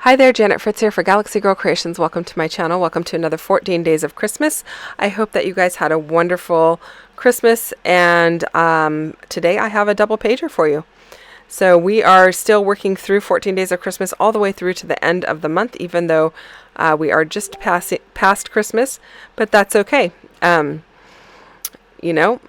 Hi there, Janet Fritz here for Galaxy Girl Creations. Welcome to my channel. Welcome to another 14 days of Christmas. I hope that you guys had a wonderful Christmas, and today I have a double pager for you. So we are still working through 14 days of Christmas all the way through to the end of the month, even though we are just past Christmas, but that's okay. You know,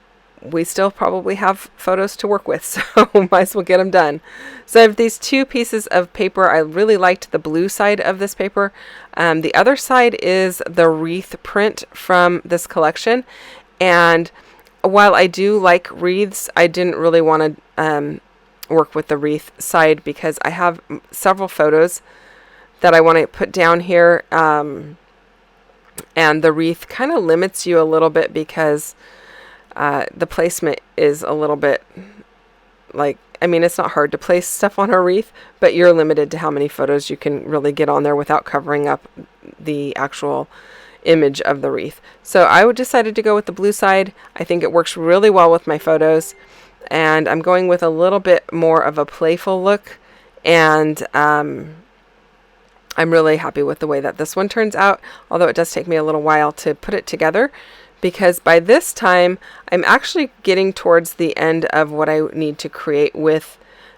we still probably have photos to work with, so might as well get them done. So I have these two pieces of paper. I really liked the blue side of this paper. The other side is the wreath print from this collection. And while I do like wreaths, I didn't really want to work with the wreath side because I have several photos that I want to put down here. And the wreath kind of limits you a little bit because the placement is a little bit it's not hard to place stuff on a wreath, but you're limited to how many photos you can really get on there without covering up the actual image of the wreath. So I decided to go with the blue side. I think it works really well with my photos, and I'm going with a little bit more of a playful look, and I'm really happy with the way that this one turns out, although it does take me a little while to put it together, because by this time I'm actually getting towards the end of what I need to create with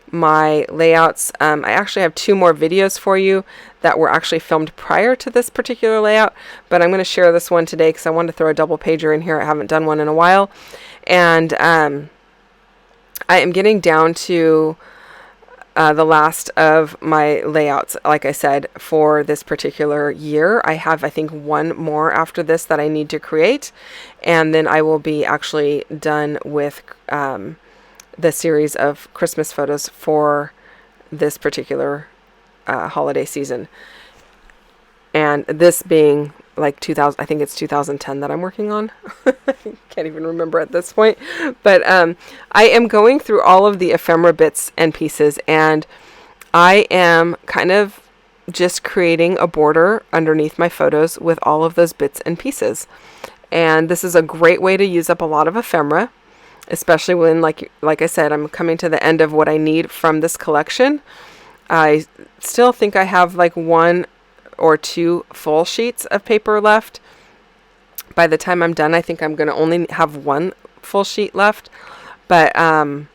my layouts. I actually have two more videos for you that were actually filmed prior to this particular layout, but I'm going to share this one today because I wanted to throw a double pager in here. I haven't done one in a while, and I am getting down to the last of my layouts, like I said, for this particular year. I have, I think, one more after this that I need to create, and then I will be actually done with the series of Christmas photos for this particular holiday season. And this being like 2000, I think it's 2010 that I'm working on. Can't even remember at this point. But I am going through all of the ephemera bits and pieces, and I am kind of just creating a border underneath my photos with all of those bits and pieces. And this is a great way to use up a lot of ephemera, especially when, like I said, I'm coming to the end of what I need from this collection. I still think I have like one or two full sheets of paper left. By the time I'm done, I think I'm going to only have one full sheet left, but I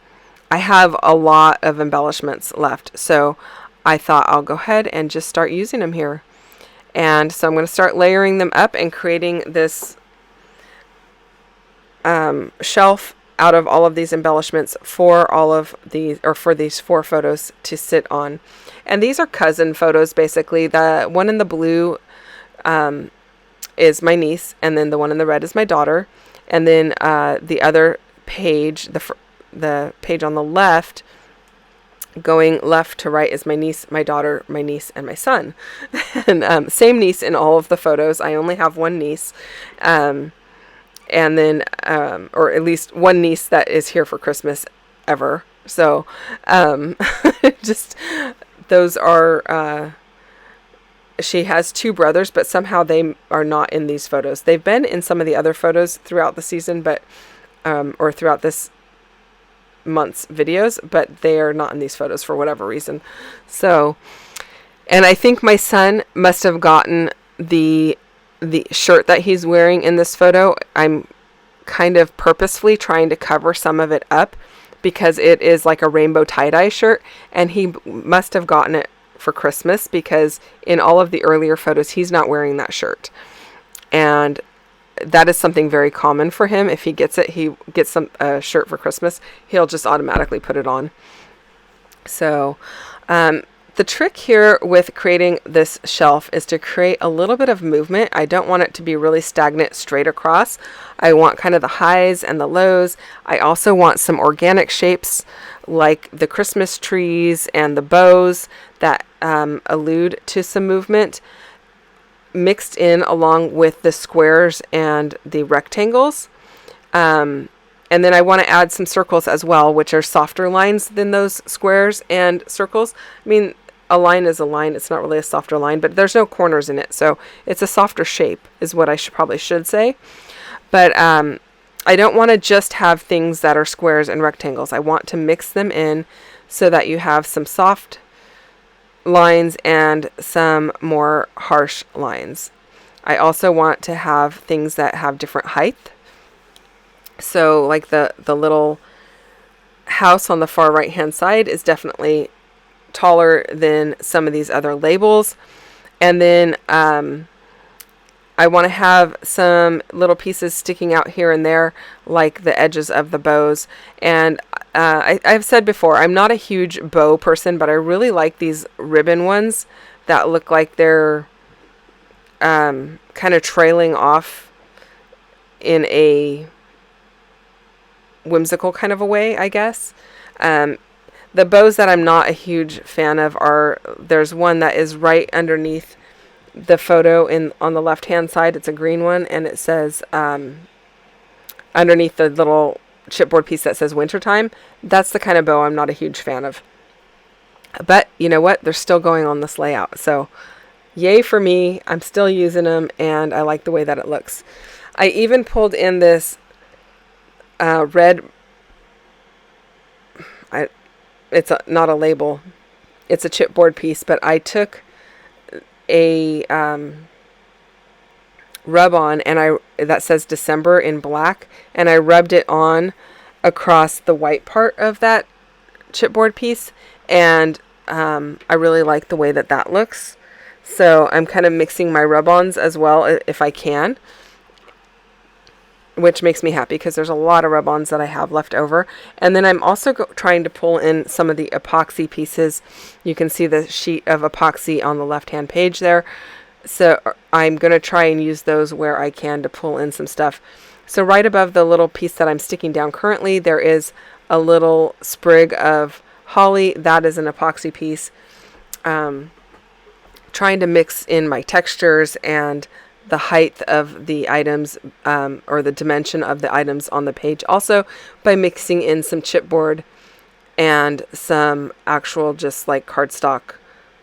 have a lot of embellishments left, so I thought I'll go ahead and just start using them here. And so I'm going to start layering them up and creating this shelf out of all of these embellishments for all of these, or for these four photos to sit on. And these are cousin photos, basically. The one in the blue is my niece, and then the one in the red is my daughter, and then the other page, the page on the left, going left to right, is my niece, my daughter, my niece, and my son. And same niece in all of the photos. I only have one niece. And then, or at least one niece that is here for Christmas ever. So, just, those are, she has two brothers, but somehow they are not in these photos. They've been in some of the other photos throughout the season, but, or throughout this month's videos, but they are not in these photos for whatever reason. So, and I think my son must have gotten the shirt that he's wearing in this photo. I'm kind of purposefully trying to cover some of it up because it is like a rainbow tie-dye shirt, and he must have gotten it for Christmas because in all of the earlier photos he's not wearing that shirt, and that is something very common for him. If he gets a shirt for Christmas, he'll just automatically put it on. So the trick here with creating this shelf is to create a little bit of movement. I don't want it to be really stagnant straight across. I want kind of the highs and the lows. I also want some organic shapes like the Christmas trees and the bows that allude to some movement mixed in along with the squares and the rectangles. And then I want to add some circles as well, which are softer lines than those squares and circles. I mean, a line is a line. It's not really a softer line, but there's no corners in it. So it's a softer shape is what I probably should say. But I don't want to just have things that are squares and rectangles. I want to mix them in so that you have some soft lines and some more harsh lines. I also want to have things that have different height. So like the little house on the far right hand side is definitely taller than some of these other labels. And then I want to have some little pieces sticking out here and there, like the edges of the bows. And I've said before, I'm not a huge bow person, but I really like these ribbon ones that look like they're kind of trailing off in a whimsical kind of a way, I guess. The bows that I'm not a huge fan of are, there's one that is right underneath the photo on the left hand side. It's a green one, and it says underneath the little chipboard piece that says wintertime. That's the kind of bow I'm not a huge fan of. But you know what? They're still going on this layout. So yay for me. I'm still using them, and I like the way that it looks. I even pulled in this red, it's not a label. It's a chipboard piece, but I took a rub on, and that says December in black, and I rubbed it on across the white part of that chipboard piece, and I really like the way that looks. So I'm kind of mixing my rub-ons as well if I can, which makes me happy because there's a lot of rub-ons that I have left over. And then I'm also trying to pull in some of the epoxy pieces. You can see the sheet of epoxy on the left-hand page there. So I'm going to try and use those where I can to pull in some stuff. So right above the little piece that I'm sticking down currently, there is a little sprig of holly. That is an epoxy piece. Trying to mix in my textures and the height of the items, or the dimension of the items on the page, also by mixing in some chipboard and some actual just like cardstock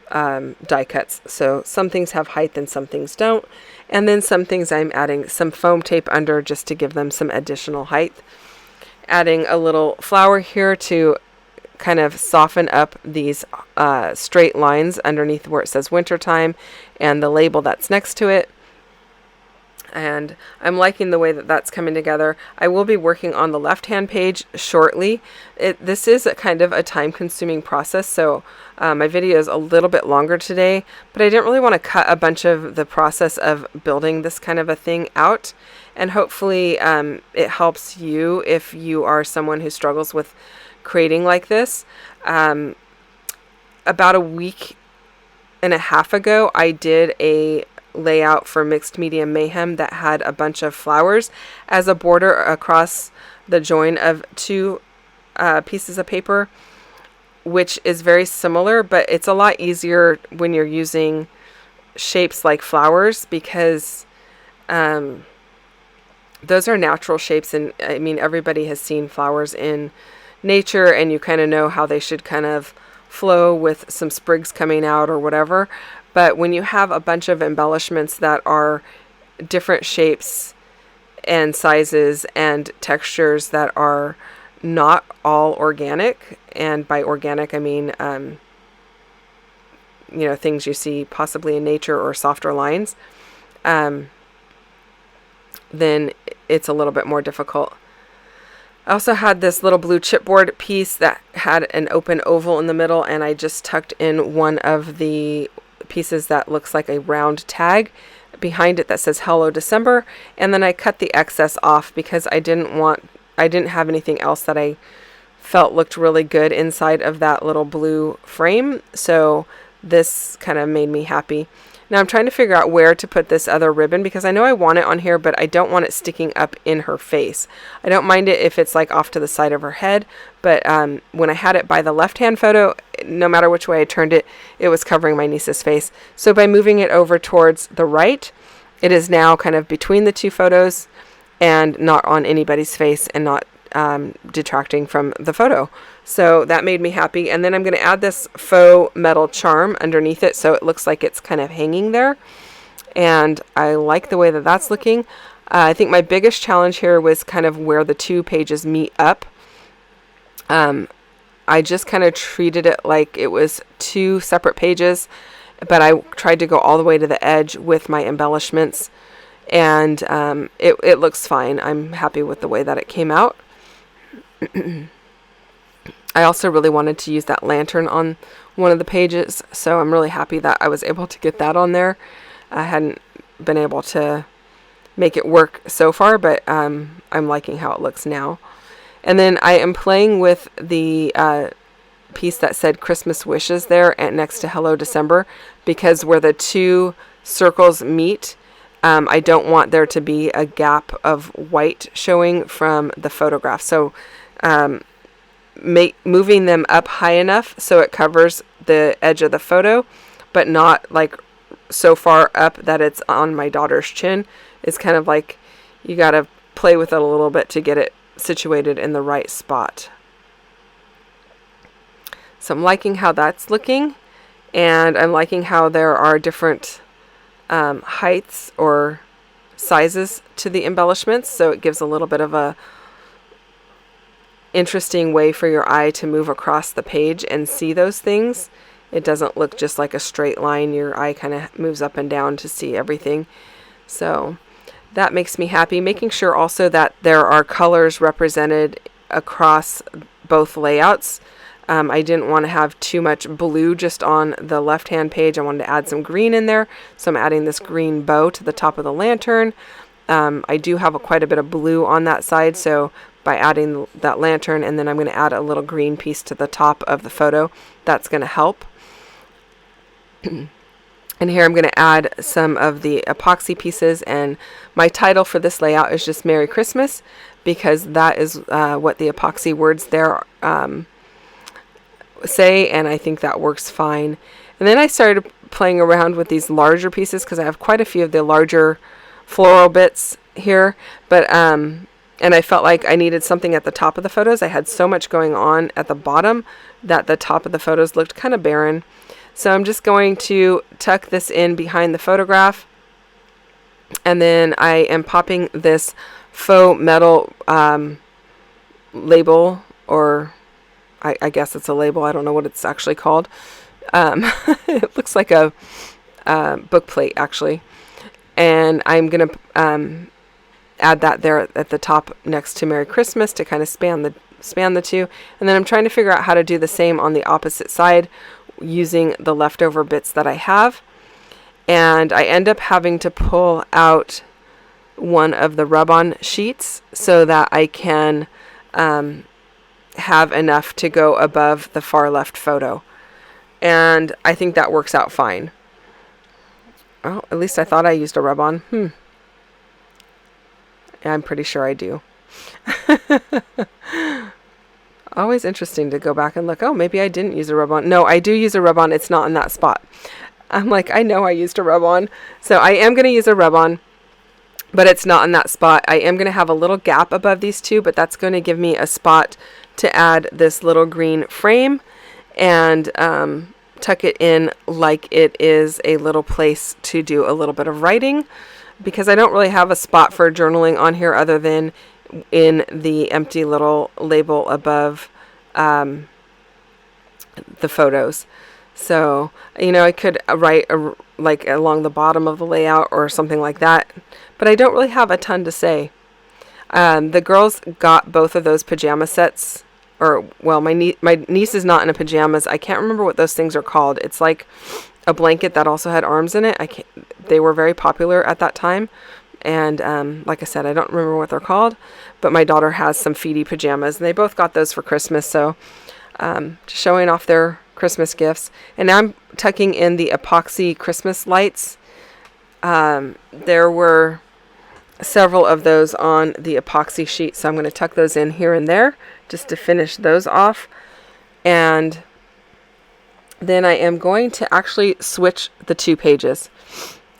die cuts. So some things have height and some things don't. And then some things I'm adding some foam tape under just to give them some additional height. Adding a little flower here to kind of soften up these straight lines underneath where it says wintertime and the label that's next to it. And I'm liking the way that's coming together. I will be working on the left-hand page shortly. This is a kind of a time-consuming process, so my video is a little bit longer today, but I didn't really want to cut a bunch of the process of building this kind of a thing out. And hopefully it helps you if you are someone who struggles with creating like this. About a week and a half ago, I did a layout for Mixed Media Mayhem that had a bunch of flowers as a border across the join of two pieces of paper, which is very similar, but it's a lot easier when you're using shapes like flowers because those are natural shapes, and I mean everybody has seen flowers in nature and you kind of know how they should kind of flow with some sprigs coming out or whatever. But when you have a bunch of embellishments that are different shapes and sizes and textures that are not all organic, and by organic I mean things you see possibly in nature or softer lines, then it's a little bit more difficult. I also had this little blue chipboard piece that had an open oval in the middle, and I just tucked in one of the pieces that looks like a round tag behind it that says Hello December, and then I cut the excess off because I didn't have anything else that I felt looked really good inside of that little blue frame, so this kind of made me happy. Now I'm trying to figure out where to put this other ribbon because I know I want it on here, but I don't want it sticking up in her face. I don't mind it if it's like off to the side of her head, but when I had it by the left-hand photo, no matter which way I turned it, it was covering my niece's face. So by moving it over towards the right, it is now kind of between the two photos and not on anybody's face and not detracting from the photo. So that made me happy. And then I'm going to add this faux metal charm underneath it so it looks like it's kind of hanging there. And I like the way that that's looking. I think my biggest challenge here was kind of where the two pages meet up. I just kind of treated it like it was 2 separate pages, but I tried to go all the way to the edge with my embellishments, and it looks fine. I'm happy with the way that it came out. I also really wanted to use that lantern on one of the pages, so I'm really happy that I was able to get that on there. I hadn't been able to make it work so far, but I'm liking how it looks now. And then I am playing with the piece that said Christmas Wishes there and next to Hello December, because where the 2 circles meet, I don't want there to be a gap of white showing from the photograph. So moving them up high enough so it covers the edge of the photo, but not like so far up that it's on my daughter's chin. It's kind of like you got to play with it a little bit to get it situated in the right spot. So I'm liking how that's looking, and I'm liking how there are different heights or sizes to the embellishments, so it gives a little bit of a interesting way for your eye to move across the page and see those things. It doesn't look just like a straight line. Your eye kind of moves up and down to see everything. So that makes me happy. Making sure also that there are colors represented across both layouts. I didn't want to have too much blue just on the left-hand page. I wanted to add some green in there. So I'm adding this green bow to the top of the lantern. I do have quite a bit of blue on that side, so by adding that lantern, and then I'm going to add a little green piece to the top of the photo, that's going to help. And here I'm going to add some of the epoxy pieces, and my title for this layout is just Merry Christmas, because that is what the epoxy words there say, and I think that works fine. And then I started playing around with these larger pieces because I have quite a few of the larger floral bits here, but and I felt like I needed something at the top of the photos. I had so much going on at the bottom that the top of the photos looked kind of barren. So I'm just going to tuck this in behind the photograph, and then I am popping this faux metal label, or I guess it's a label. I don't know what it's actually called. It looks like a book plate, actually. And I'm going to add that there at the top next to Merry Christmas to kind of span the two. And then I'm trying to figure out how to do the same on the opposite side using the leftover bits that I have. And I end up having to pull out one of the rub-on sheets so that I can have enough to go above the far left photo. And I think that works out fine. Well, at least I thought I used a rub-on. I'm pretty sure I do. Always interesting to go back and look. Oh, maybe I didn't use a rub-on. No, I do use a rub-on. It's not in that spot. I'm like, I know I used a rub-on. So I am going to use a rub-on, but it's not in that spot. I am going to have a little gap above these two, but that's going to give me a spot to add this little green frame and tuck it in like it is a little place to do a little bit of writing, because I don't really have a spot for journaling on here other than in the empty little label above the photos. So, I could write like along the bottom of the layout or something like that, but I don't really have a ton to say. The girls got both of those pajama sets, or, well, my niece is not in a pajamas. I can't remember what those things are called. It's like a blanket that also had arms in it. They were very popular at that time. And like I said, I don't remember what they're called, but my daughter has some Feedy pajamas, and they both got those for Christmas. So just showing off their Christmas gifts. And now I'm tucking in the epoxy Christmas lights. There were several of those on the epoxy sheet, so I'm going to tuck those in here and there just to finish those off. And then I am going to actually switch the 2 pages.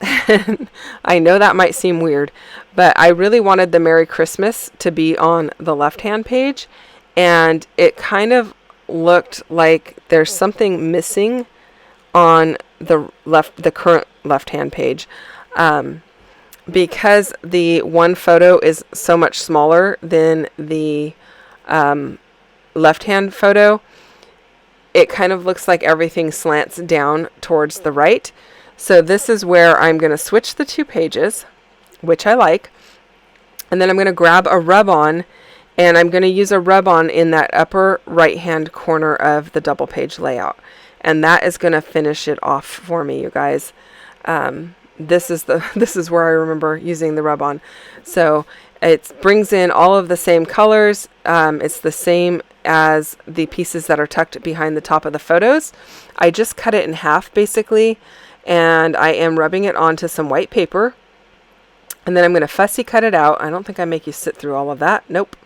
I know that might seem weird, but I really wanted the Merry Christmas to be on the left-hand page, and it kind of looked like there's something missing on the current left-hand page. Because the one photo is so much smaller than the left-hand photo, it kind of looks like everything slants down towards the right. So this is where I'm going to switch the 2 pages, which I like. And then I'm going to grab a rub-on, and I'm going to use a rub-on in that upper right-hand corner of the double page layout. And that is going to finish it off for me, you guys. This is where I remember using the rub-on. So it brings in all of the same colors. It's the same as the pieces that are tucked behind the top of the photos. I just cut it in half basically, and I am rubbing it onto some white paper. And then I'm going to fussy cut it out. I don't think I make you sit through all of that. Nope.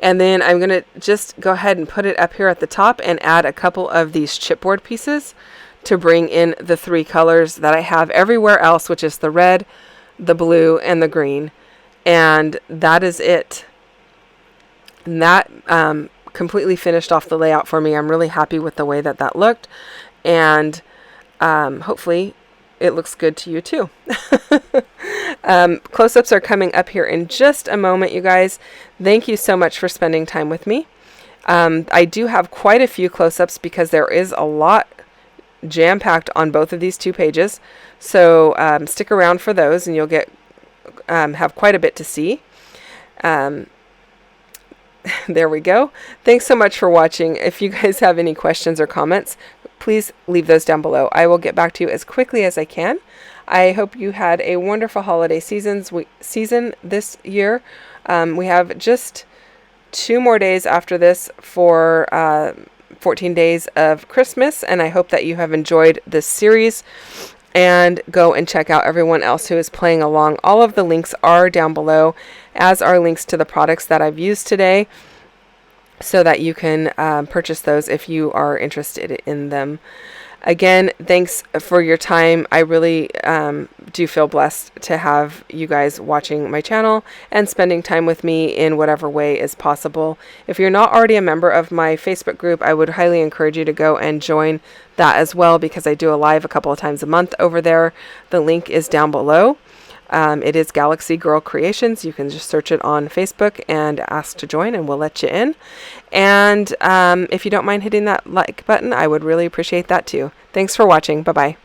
And then I'm going to just go ahead and put it up here at the top and add a couple of these chipboard pieces to bring in the 3 colors that I have everywhere else, which is the red, the blue, and the green. And that is it. And that completely finished off the layout for me. I'm really happy with the way that that looked. And hopefully it looks good to you too. Close-ups are coming up here in just a moment, you guys. Thank you so much for spending time with me. I do have quite a few close-ups because there is a lot jam-packed on both of these 2 pages. So stick around for those and you'll get have quite a bit to see. There we go. Thanks so much for watching. If you guys have any questions or comments, please leave those down below. I will get back to you as quickly as I can. I hope you had a wonderful holiday season this year. We have just 2 more days after this for 14 days of Christmas, and I hope that you have enjoyed this series. And go and check out everyone else who is playing along. All of the links are down below, as are links to the products that I've used today, so that you can purchase those if you are interested in them. Again, thanks for your time. I really do feel blessed to have you guys watching my channel and spending time with me in whatever way is possible. If you're not already a member of my Facebook group, I would highly encourage you to go and join that as well, because I do a live a couple of times a month over there. The link is down below. It is Galaxy Girl Creations. You can just search it on Facebook and ask to join, and we'll let you in. And if you don't mind hitting that like button, I would really appreciate that too. Thanks for watching. Bye-bye.